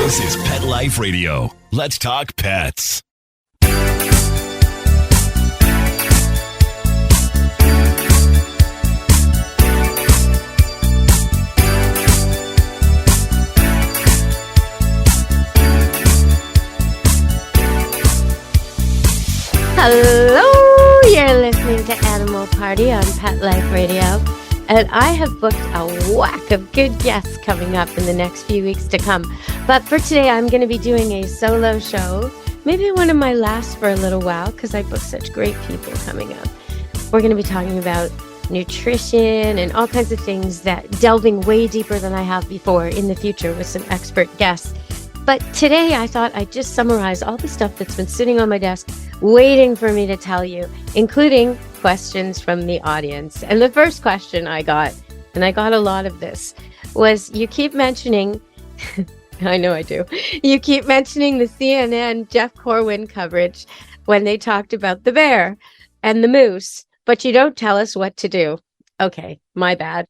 This is Pet Life Radio. Let's talk pets. Hello, you're listening to Animal Party on Pet Life Radio, and I have booked a whack of good guests coming up in the next few weeks to come. But for today, I'm going to be doing a solo show, maybe one of my last for a little while, because I booked such great people coming up. We're going to be talking about nutrition and all kinds of things, that delving way deeper than I have before in the future with some expert guests. But today I thought I'd just summarize all the stuff that's been sitting on my desk waiting for me to tell you, including questions from the audience. And the first question I got, and I got a lot of this, was you keep mentioning, I know I do, you keep mentioning the CNN Jeff Corwin coverage when they talked about the bear and the moose, but you don't tell us what to do. Okay, my bad.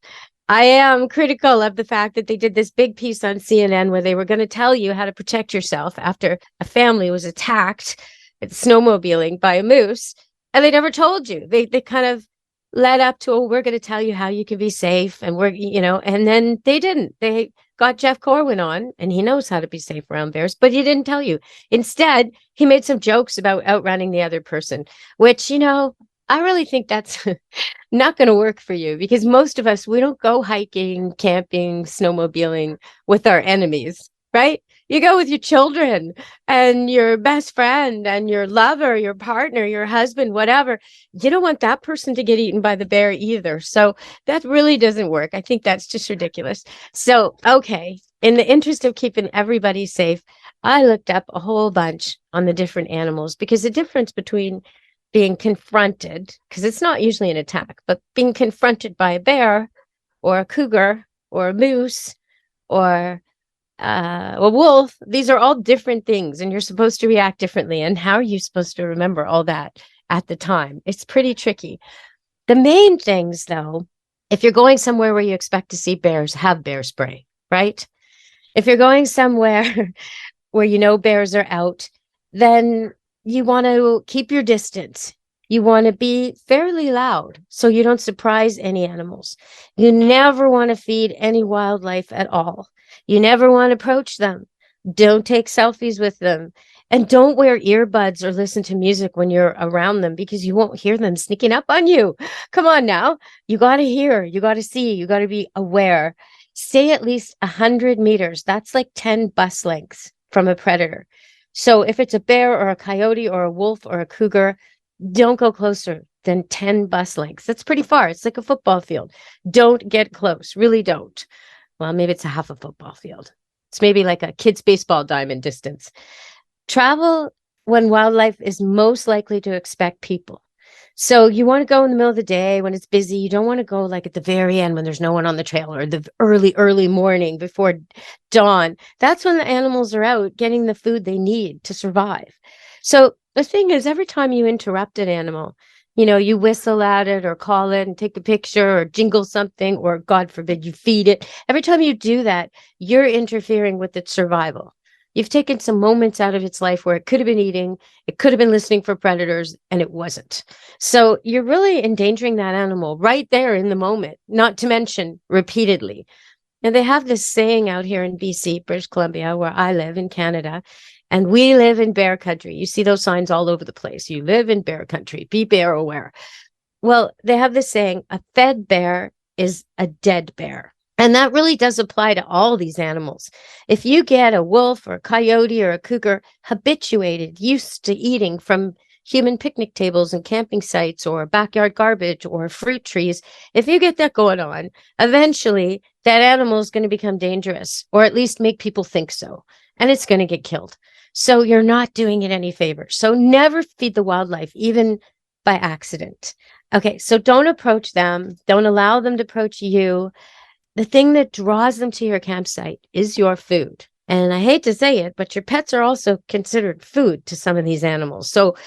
I am critical of the fact that they did this big piece on CNN where they were going to tell you how to protect yourself after a family was attacked at snowmobiling by a moose, and they never told you. They kind of led up to, we're going to tell you how you can be safe, and and then they didn't. They got Jeff Corwin on, and he knows how to be safe around bears, but he didn't tell you. Instead, he made some jokes about outrunning the other person, which, I really think that's not going to work for you, because most of us, we don't go hiking, camping, snowmobiling with our enemies, right? You go with your children and your best friend and your lover, your partner, your husband, whatever. You don't want that person to get eaten by the bear either. So that really doesn't work. I think that's just ridiculous. So, okay, in the interest of keeping everybody safe, I looked up a whole bunch on the different animals, because the difference between being confronted, because it's not usually an attack, but being confronted by a bear or a cougar or a moose or a wolf, these are all different things, and you're supposed to react differently. And how are you supposed to remember all that at the time? It's pretty tricky. The main things, though, if you're going somewhere where you expect to see bears, have bear spray, right? If you're going somewhere where bears are out, then you want to keep your distance. You want to be fairly loud so you don't surprise any animals. You never want to feed any wildlife at all. You never want to approach them. Don't take selfies with them. And don't wear earbuds or listen to music when you're around them, because you won't hear them sneaking up on you. Come on now. You got to hear, you got to see, you got to be aware. Stay at least 100 meters. That's like 10 bus lengths from a predator. So if it's a bear or a coyote or a wolf or a cougar, don't go closer than 10 bus lengths. That's pretty far. It's like a football field. Don't get close. Really don't. Well, maybe it's a half a football field. It's maybe like a kid's baseball diamond distance. Travel when wildlife is most likely to expect people. So you want to go in the middle of the day when it's busy. You don't want to go like at the very end when there's no one on the trail, or the early morning before dawn. That's when the animals are out getting the food they need to survive. So the thing is, every time you interrupt an animal, you whistle at it or call it and take a picture or jingle something, or God forbid you feed it. Every time you do that, you're interfering with its survival. You've taken some moments out of its life where it could have been eating, it could have been listening for predators, and it wasn't. So you're really endangering that animal right there in the moment, not to mention repeatedly. And they have this saying out here in BC, British Columbia, where I live in Canada, and we live in bear country. You see those signs all over the place. You live in bear country, be bear aware. Well, they have this saying, a fed bear is a dead bear. And that really does apply to all these animals. If you get a wolf or a coyote or a cougar habituated, used to eating from human picnic tables and camping sites or backyard garbage or fruit trees, if you get that going on, eventually that animal is going to become dangerous, or at least make people think so, and it's going to get killed. So you're not doing it any favor. So never feed the wildlife, even by accident. Okay, so don't approach them. Don't allow them to approach you. The thing that draws them to your campsite is your food. And I hate to say it, but your pets are also considered food to some of these animals. So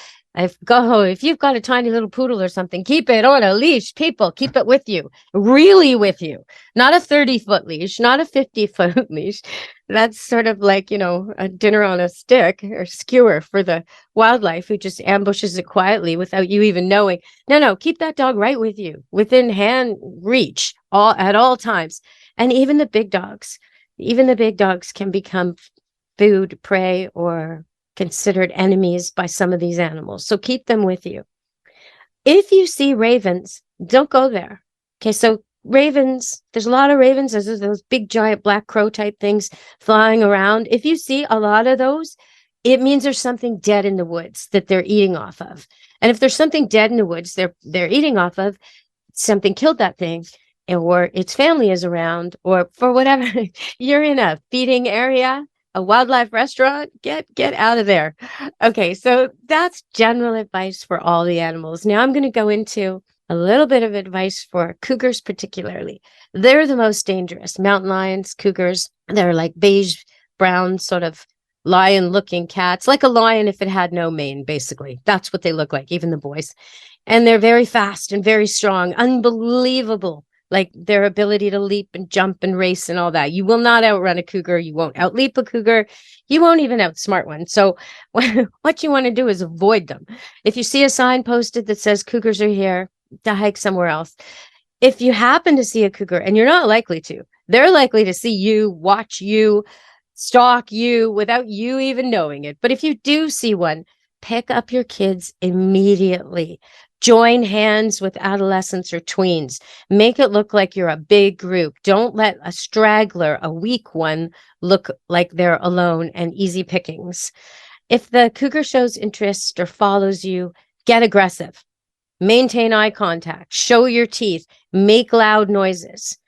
If you've got a tiny little poodle or something, keep it on a leash. People, keep it with you, really with you. Not a 30-foot leash, not a 50-foot leash. That's sort of like, a dinner on a stick or skewer for the wildlife who just ambushes it quietly without you even knowing. No, keep that dog right with you, within hand reach, at all times. And even the big dogs can become food, prey, or considered enemies by some of these animals. So keep them with you. If you see ravens, don't go there. Okay, so ravens, there's a lot of ravens. There's those big giant black crow type things flying around. If you see a lot of those, it means there's something dead in the woods that they're eating off of. And if there's something dead in the woods they're eating off of, something killed that thing, or its family is around, or for whatever, you're in a feeding area, a wildlife restaurant, get out of there. Okay, so that's general advice for all the animals. Now I'm going to go into a little bit of advice for cougars particularly. They're the most dangerous. Mountain lions, cougars, they're like beige, brown, sort of lion-looking cats, like a lion if it had no mane, basically. That's what they look like, even the boys. And they're very fast and very strong, unbelievable. Like their ability to leap and jump and race and all that. You will not outrun a cougar. You won't outleap a cougar. You won't even outsmart one. So what you want to do is avoid them. If you see a sign posted that says cougars are here, to hike somewhere else. If you happen to see a cougar, and you're not likely to, they're likely to see you, watch you, stalk you without you even knowing it. But if you do see one, pick up your kids immediately. Join hands with adolescents or tweens. Make it look like you're a big group. Don't let a straggler, a weak one, look like they're alone and easy pickings. If the cougar shows interest or follows you, get aggressive. Maintain eye contact. Show your teeth. Make loud noises.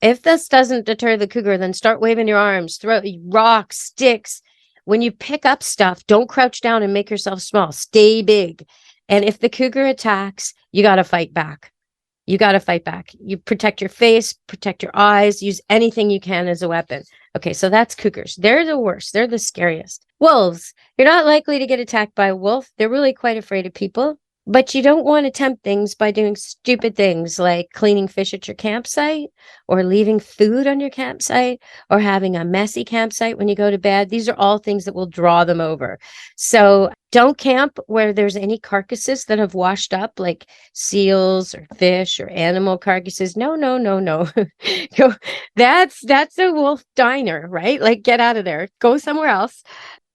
If this doesn't deter the cougar, then start waving your arms, throw rocks, sticks. When you pick up stuff, don't crouch down and make yourself small. Stay big. And if the cougar attacks, you got to fight back. You got to fight back. You protect your face, protect your eyes, use anything you can as a weapon. Okay, so that's cougars. They're the worst. They're the scariest. Wolves. You're not likely to get attacked by a wolf. They're really quite afraid of people. But you don't want to tempt things by doing stupid things like cleaning fish at your campsite or leaving food on your campsite or having a messy campsite when you go to bed. These are all things that will draw them over. So don't camp where there's any carcasses that have washed up, like seals or fish or animal carcasses. No. That's a wolf diner, right? Like, get out of there. Go somewhere else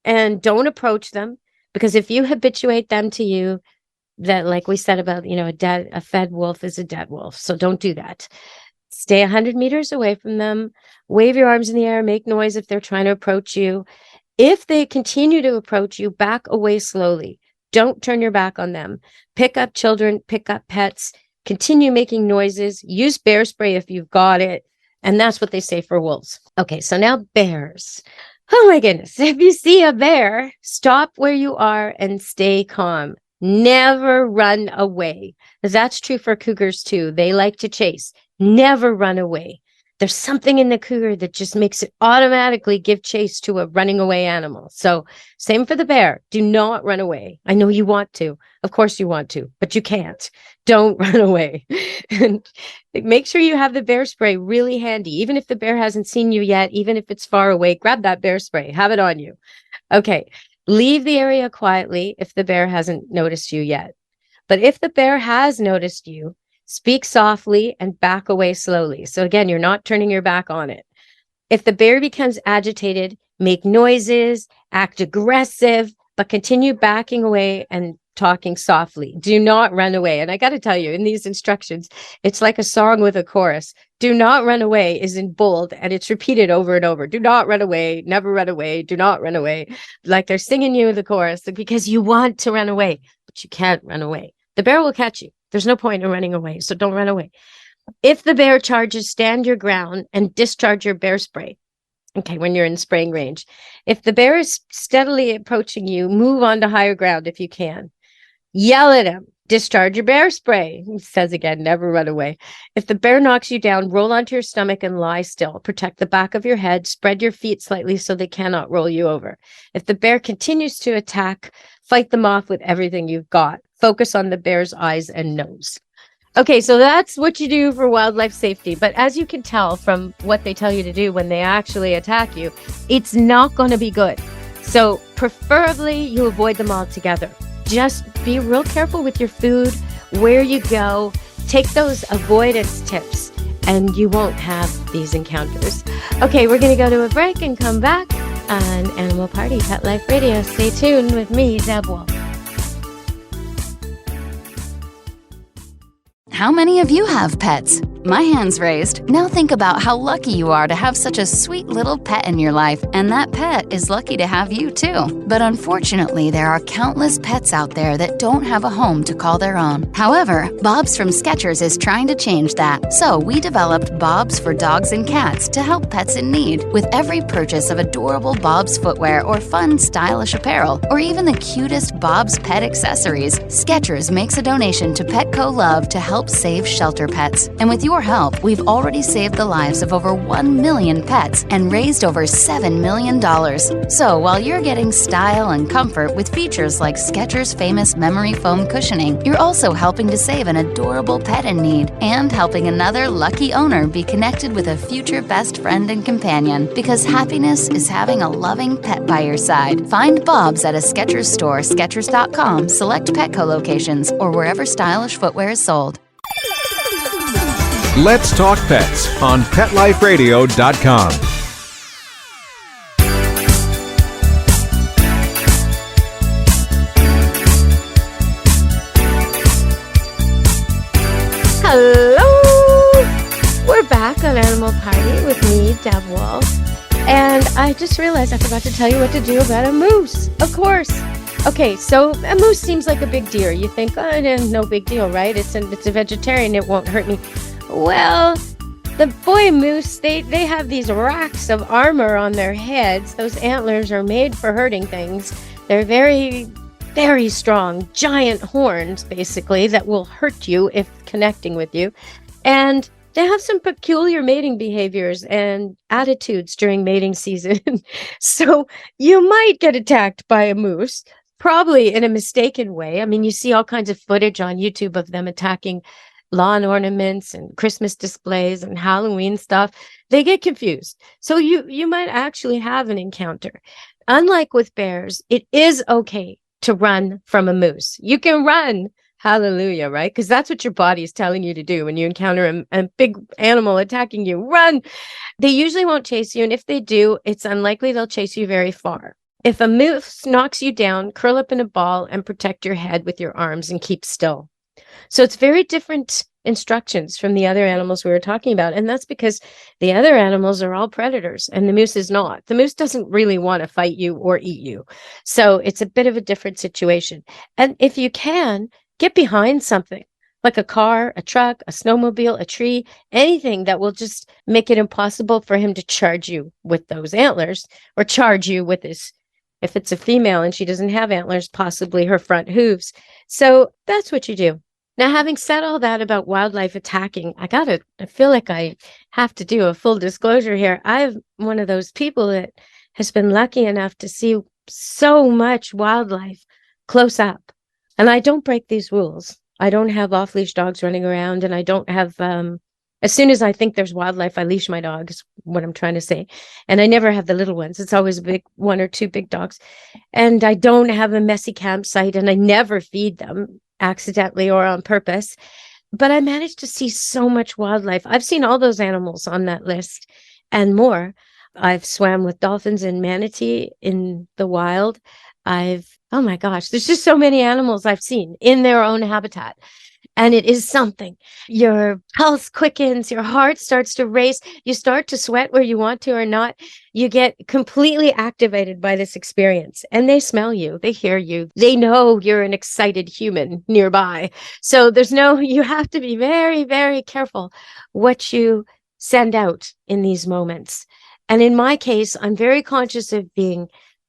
and don't approach them, because if you habituate them to you, that, like we said about, a fed wolf is a dead wolf. So don't do that. Stay 100 meters away from them. Wave your arms in the air. Make noise if they're trying to approach you. If they continue to approach you, back away slowly. Don't turn your back on them. Pick up children. Pick up pets. Continue making noises. Use bear spray if you've got it. And that's what they say for wolves. Okay, so now bears. Oh my goodness. If you see a bear, stop where you are and stay calm. Never run away. That's true for cougars too. They like to chase. Never run away. There's something in the cougar that just makes it automatically give chase to a running away animal. So same for the bear. Do not run away. I know you want to. Of course you want to, but you can't. Don't run away. And make sure you have the bear spray really handy. Even if the bear hasn't seen you yet, even if it's far away, grab that bear spray. Have it on you. Okay. Leave the area quietly if the bear hasn't noticed you yet. But if the bear has noticed you, speak softly and back away slowly. So again, you're not turning your back on it. If the bear becomes agitated, make noises, act aggressive, but continue backing away and talking softly. Do not run away. And I got to tell you, in these instructions, it's like a song with a chorus. Do not run away is in bold, and it's repeated over and over. Do not run away. Never run away. Do not run away. Like they're singing you the chorus because you want to run away, but you can't run away. The bear will catch you. There's no point in running away, so don't run away. If the bear charges, stand your ground and discharge your bear spray. Okay, when you're in spraying range. If the bear is steadily approaching you, move on to higher ground if you can. Yell at him. Discharge your bear spray. He says again, never run away. If the bear knocks you down, roll onto your stomach and lie still. Protect the back of your head. Spread your feet slightly so they cannot roll you over. If the bear continues to attack, fight them off with everything you've got. Focus on the bear's eyes and nose. Okay, so that's what you do for wildlife safety. But as you can tell from what they tell you to do when they actually attack you, it's not going to be good. So preferably you avoid them altogether. Just be real careful with your food, where you go. Take those avoidance tips and you won't have these encounters. Okay, we're going to go to a break and come back on Animal Party Pet Life Radio. Stay tuned with me, Deborah. How many of you have pets? My hand's raised. Now think about how lucky you are to have such a sweet little pet in your life, and that pet is lucky to have you too. But unfortunately, there are countless pets out there that don't have a home to call their own. However, Bob's from Skechers is trying to change that. So we developed Bob's for dogs and cats to help pets in need. With every purchase of adorable Bob's footwear or fun, stylish apparel, or even the cutest Bob's pet accessories, Skechers makes a donation to Petco Love to help save shelter pets. And with your help, we've already saved the lives of over 1 million pets and raised over $7 million. So while you're getting style and comfort with features like Skechers' famous memory foam cushioning, you're also helping to save an adorable pet in need and helping another lucky owner be connected with a future best friend and companion, because happiness is having a loving pet by your side. Find Bob's at a Skechers store, Skechers.com, select Petco locations, or wherever stylish footwear is sold. Let's Talk Pets on PetLifeRadio.com. Hello! We're back on Animal Party with me, Deborah. And I just realized I forgot to tell you what to do about a moose. Of course. Okay, so a moose seems like a big deer. You think, oh, no big deal, right? It's a vegetarian. It won't hurt me. Well, the boy moose, they have these racks of armor on their heads. Those antlers are made for hurting things. They're very, very strong, giant horns, basically, that will hurt you if connecting with you. And they have some peculiar mating behaviors and attitudes during mating season. So you might get attacked by a moose, probably in a mistaken way. I mean, you see all kinds of footage on YouTube of them attacking lawn ornaments and Christmas displays and Halloween stuff. They get confused. So you might actually have an encounter. Unlike with bears, it is okay to run from a moose. You can run. Hallelujah, right? Because that's what your body is telling you to do when you encounter a big animal attacking you. Run! They usually won't chase you. And if they do, it's unlikely they'll chase you very far. If a moose knocks you down, curl up in a ball and protect your head with your arms and keep still. So it's very different instructions from the other animals we were talking about. And that's because the other animals are all predators and the moose is not. The moose doesn't really want to fight you or eat you. So it's a bit of a different situation. And if you can, get behind something like a car, a truck, a snowmobile, a tree, anything that will just make it impossible for him to charge you with those antlers or charge you with his, if it's a female and she doesn't have antlers, possibly her front hooves. So that's what you do. Now, having said all that about wildlife attacking, I feel like I have to do a full disclosure here. I'm one of those people that has been lucky enough to see so much wildlife close up. And I don't break these rules. I don't have off-leash dogs running around, and I don't have, as soon as I think there's wildlife, I leash my dog, is what I'm trying to say. And I never have the little ones. It's always a big one or two big dogs. And I don't have a messy campsite, and I never feed them accidentally or on purpose. But I managed to see so much wildlife. I've seen all those animals on that list and more. I've swam with dolphins and manatee in the wild. Oh my gosh, there's just so many animals I've seen in their own habitat. And it is something. Your pulse quickens, your heart starts to race, you start to sweat where you want to or not. You get completely activated by this experience. And they smell you, they hear you, they know you're an excited human nearby. So you have to be very, very careful what you send out in these moments. And in my case, I'm very conscious of being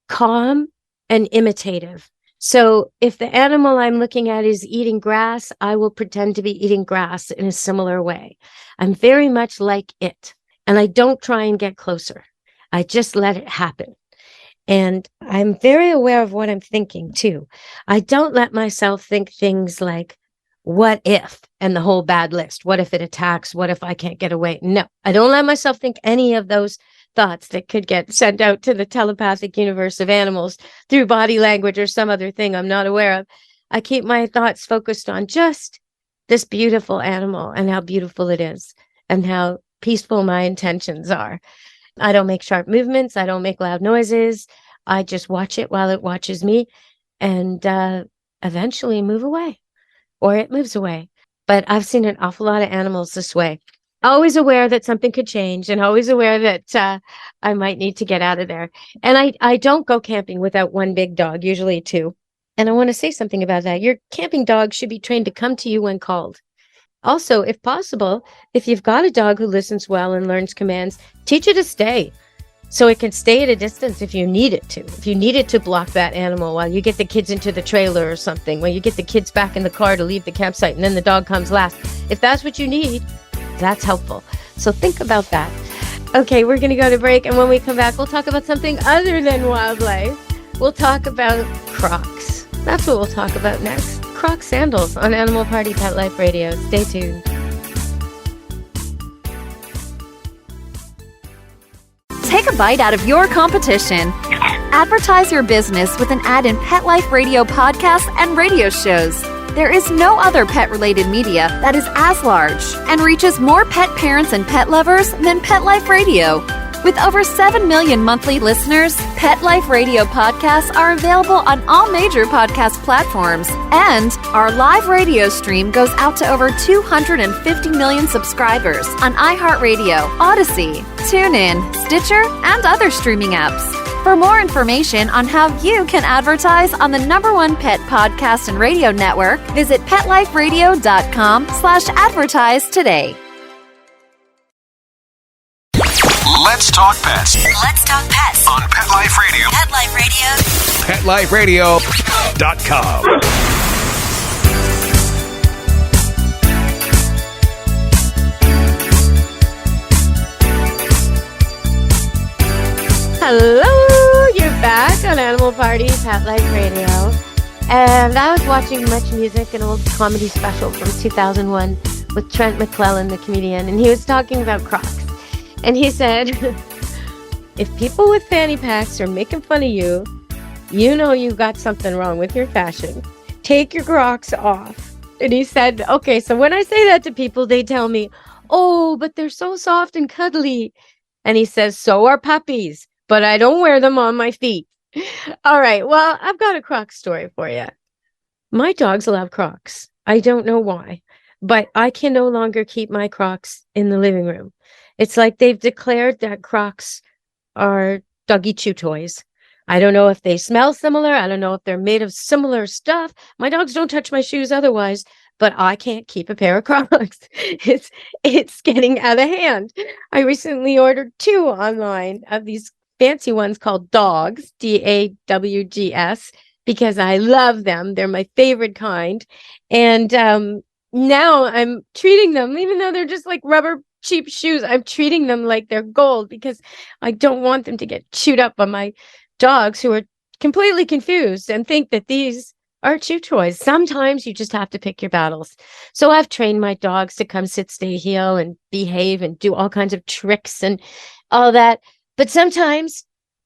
calm and imitative. So if the animal I'm looking at is eating grass, I will pretend to be eating grass in a similar way. I'm very much like it, and I don't try and get closer. I just let it happen. And I'm very aware of what I'm thinking too. I don't let myself think things like, what if, and the whole bad list. What if it attacks? What if I can't get away? No, I don't let myself think any of those thoughts that could get sent out to the telepathic universe of animals through body language or some other thing I'm not aware of. I keep my thoughts focused on just this beautiful animal and how beautiful it is and how peaceful my intentions are. I don't make sharp movements. I don't make loud noises. I just watch it while it watches me and eventually move away, or it moves away. But I've seen an awful lot of animals this way. Always aware that something could change and always aware that I might need to get out of there. And I don't go camping without one big dog, usually two. And I want to say something about that. Your camping dog should be trained to come to you when called. Also, if possible, if you've got a dog who listens well and learns commands, teach it to stay so it can stay at a distance if you need it to. If you need it to block that animal while you get the kids into the trailer or something, while you get the kids back in the car to leave the campsite and then the dog comes last. If that's what you need, that's helpful. So think about that. Okay, we're going to go to break. And when we come back, we'll talk about something other than wildlife. We'll talk about crocs. That's what we'll talk about next. Croc sandals on Animal Party Pet Life Radio. Stay tuned. Take a bite out of your competition. Advertise your business with an ad in Pet Life Radio podcasts and radio shows. There is no other pet-related media that is as large and reaches more pet parents and pet lovers than Pet Life Radio. With over 7 million monthly listeners, Pet Life Radio podcasts are available on all major podcast platforms, and our live radio stream goes out to over 250 million subscribers on iHeartRadio, Odyssey, TuneIn, Stitcher, and other streaming apps. For more information on how you can advertise on the #1 pet podcast and radio network, visit PetLifeRadio.com/advertise today. Let's talk pets Let's talk pets on Pet Life Radio. Pet Life Radio. PetLifeRadio.com. Hello, you're back on Animal Party Pet Life Radio. And I was watching Much Music, an old comedy special from 2001 with Trent McClellan, the comedian, and he was talking about Crocs. And he said, if people with fanny packs are making fun of you, you know you got something wrong with your fashion. Take your Crocs off. And he said, okay, so when I say that to people, they tell me, oh, but they're so soft and cuddly. And he says, so are puppies, but I don't wear them on my feet. All right, well, I've got a Croc story for you. My dogs love Crocs. I don't know why, but I can no longer keep my Crocs in the living room. It's like they've declared that Crocs are doggy chew toys. I don't know if they smell similar. I don't know if they're made of similar stuff. My dogs don't touch my shoes otherwise, but I can't keep a pair of Crocs. It's getting out of hand. I recently ordered 2 online of these fancy ones called dawgs, DAWGS, because I love them. They're my favorite kind. And now I'm treating them, even though they're just like rubber cheap shoes, I'm treating them like they're gold because I don't want them to get chewed up by my dogs who are completely confused and think that these are chew toys. Sometimes you just have to pick your battles. So I've trained my dogs to come sit, stay, heel, and behave and do all kinds of tricks and all that. But sometimes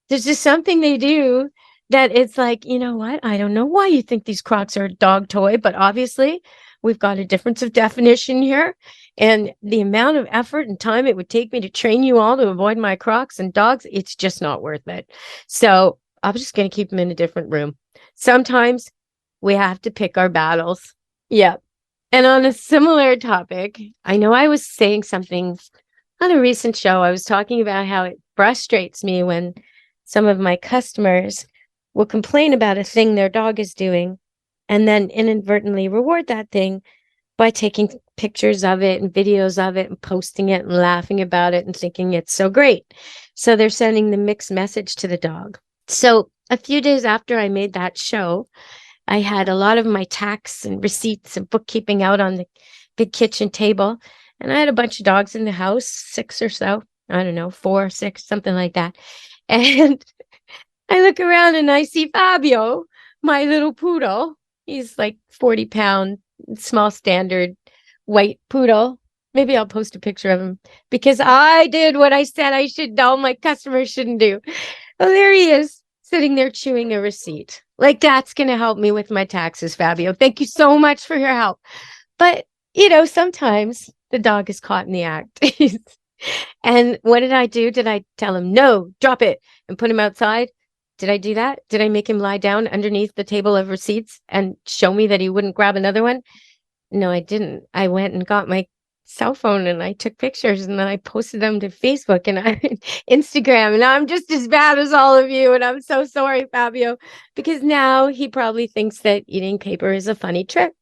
there's just something they do that it's like, you know what? I don't know why you think these Crocs are a dog toy, but obviously we've got a difference of definition here. And the amount of effort and time it would take me to train you all to avoid my Crocs and dogs, it's just not worth it. So I'm just going to keep them in a different room. Sometimes we have to pick our battles. Yep. And on a similar topic, I know I was saying something on a recent show. I was talking about how it frustrates me when some of my customers will complain about a thing their dog is doing and then inadvertently reward that thing by taking pictures of it and videos of it and posting it and laughing about it and thinking it's so great. So they're sending the mixed message to the dog. So a few days after I made that show, I had a lot of my tax and receipts and bookkeeping out on the big kitchen table. And I had a bunch of dogs in the house, 6 or so. I don't know, 4, 6, something like that. And I look around and I see Fabio, my little poodle. He's like 40-pound, small standard white poodle. Maybe I'll post a picture of him because I did what I said I should. All my customers shouldn't do. Oh, there he is, sitting there chewing a receipt. Like, that's going to help me with my taxes, Fabio. Thank you so much for your help. But, sometimes the dog is caught in the act. And what did I do? Did I tell him, no, drop it and put him outside? Did I do that? Did I make him lie down underneath the table of receipts and show me that he wouldn't grab another one? No, I didn't. I went and got my cell phone and I took pictures and then I posted them to Facebook and Instagram. And I'm just as bad as all of you. And I'm so sorry, Fabio, because now he probably thinks that eating paper is a funny trick.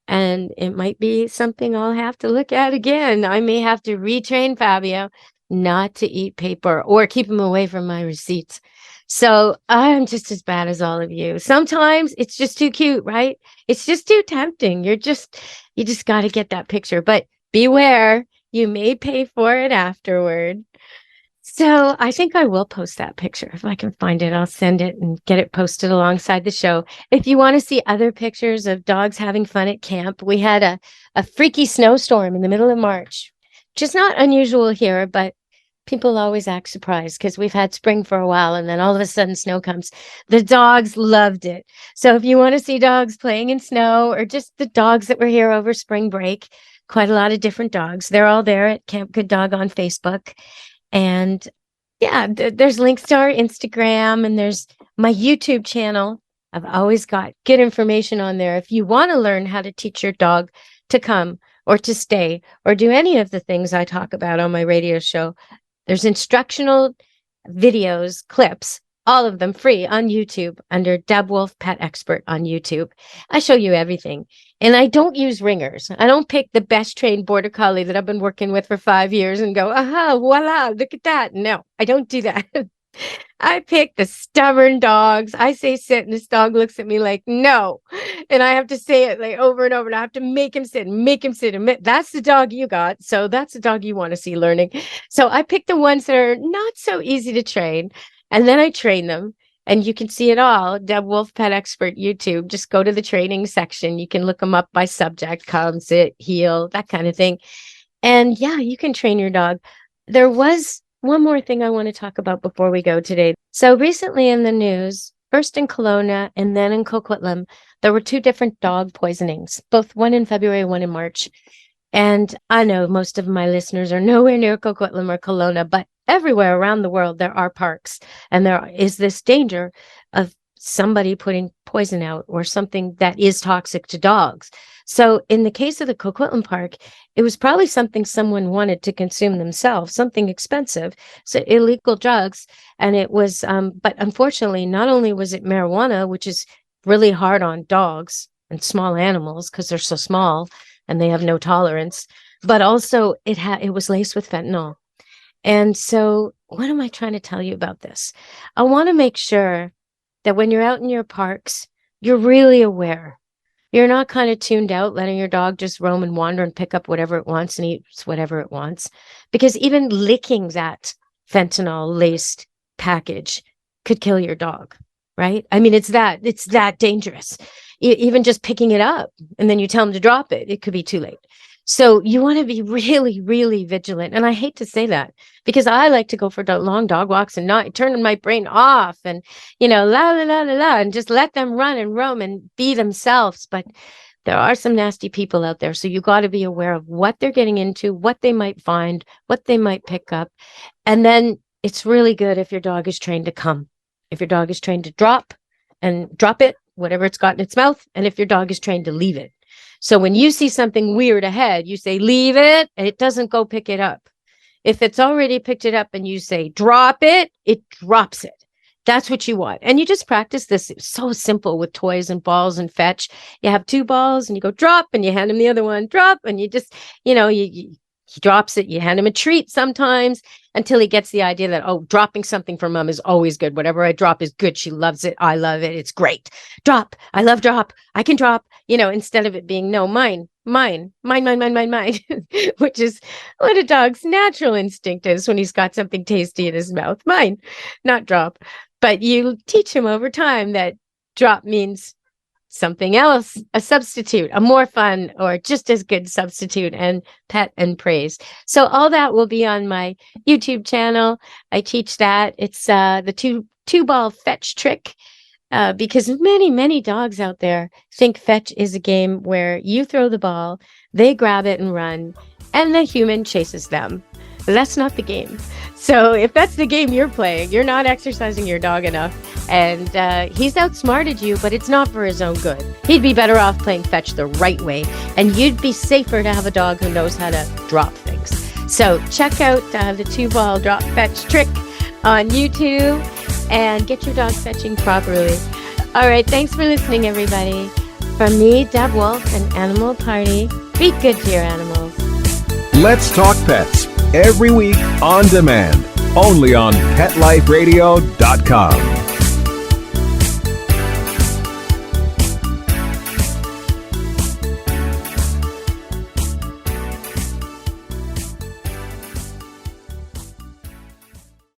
And it might be something I'll have to look at again. I may have to retrain Fabio not to eat paper or keep him away from my receipts. So I'm just as bad as all of you. Sometimes it's just too cute, right? It's just too tempting. You just got to get that picture. But beware, you may pay for it afterward. So I think I will post that picture. If I can find it, I'll send it and get it posted alongside the show. If you want to see other pictures of dogs having fun at camp, we had a freaky snowstorm in the middle of March, which is not unusual here, but people always act surprised because we've had spring for a while and then all of a sudden snow comes. The dogs loved it. So if you want to see dogs playing in snow or just the dogs that were here over spring break, quite a lot of different dogs. They're all there at Camp Good Dog on Facebook. And yeah, there's links to our Instagram and there's my YouTube channel. I've always got good information on there. If you want to learn how to teach your dog to come or to stay or do any of the things I talk about on my radio show, there's instructional videos, clips, all of them free on YouTube under Deb Wolf Pet Expert on YouTube. I show you everything. And I don't use ringers. I don't pick the best trained border collie that I've been working with for 5 years and go, aha, voila, look at that. No, I don't do that. I pick the stubborn dogs. I say sit, and this dog looks at me like, no. And I have to say it like over and over. And I have to make him sit and make him sit. And that's the dog you got. So that's the dog you want to see learning. So I pick the ones that are not so easy to train. And then I train them. And you can see it all. Deb Wolf Pet Expert YouTube. Just go to the training section. You can look them up by subject, come, sit, heel, that kind of thing. And yeah, you can train your dog. There was one more thing I want to talk about before we go today. So recently in the news, first in Kelowna and then in Coquitlam, there were 2 different dog poisonings, both one in February, one in March. And I know most of my listeners are nowhere near Coquitlam or Kelowna, but everywhere around the world, there are parks. And there is this danger of somebody putting poison out or something that is toxic to dogs. So in the case of the Coquitlam Park, it was probably something someone wanted to consume themselves, something expensive, so illegal drugs. And it was, but unfortunately, not only was it marijuana, which is really hard on dogs and small animals because they're so small and they have no tolerance, but also it was laced with fentanyl. And so what am I trying to tell you about this? I want to make sure that when you're out in your parks, you're really aware. You're not kind of tuned out, letting your dog just roam and wander and pick up whatever it wants and eats whatever it wants. Because even licking that fentanyl-laced package could kill your dog, right? I mean, it's that dangerous. Even just picking it up and then you tell them to drop it, it could be too late. So you want to be really, really vigilant. And I hate to say that because I like to go for long dog walks and not turning my brain off and, la, la, la, la, la, and just let them run and roam and be themselves. But there are some nasty people out there. So you got to be aware of what they're getting into, what they might find, what they might pick up. And then it's really good if your dog is trained to come, if your dog is trained to drop it, whatever it's got in its mouth. And if your dog is trained to leave it. So when you see something weird ahead, you say, leave it, and it doesn't go pick it up. If it's already picked it up and you say, drop it, it drops it. That's what you want. And you just practice this. It's so simple with toys and balls and fetch. You have 2 balls and you go drop and you hand them the other one, drop. And you just, you He drops it. You hand him a treat sometimes until he gets the idea that, oh, dropping something for mom is always good. Whatever I drop is good. She loves it. I love it. It's great. Drop. I love drop. I can drop, instead of it being, no, mine, which is what a dog's natural instinct is when he's got something tasty in his mouth. Mine, not drop. But you teach him over time that drop means something else, a substitute, a more fun or just as good substitute, and pet and praise. So all that will be on my YouTube channel. I teach that. It's the two ball fetch trick, because many dogs out there think fetch is a game where you throw the ball, they grab it and run, and the human chases them. That's not the game. So if that's the game you're playing, you're not exercising your dog enough, and he's outsmarted you, but it's not for his own good. He'd be better off playing fetch the right way, and you'd be safer to have a dog who knows how to drop things. So check out the 2-ball drop fetch trick on YouTube and get your dog fetching properly. All right, thanks for listening, everybody. From me, Deb Wolf, and Animal Party, be good to your animals. Let's Talk Pets, every week on demand, only on PetLifeRadio.com.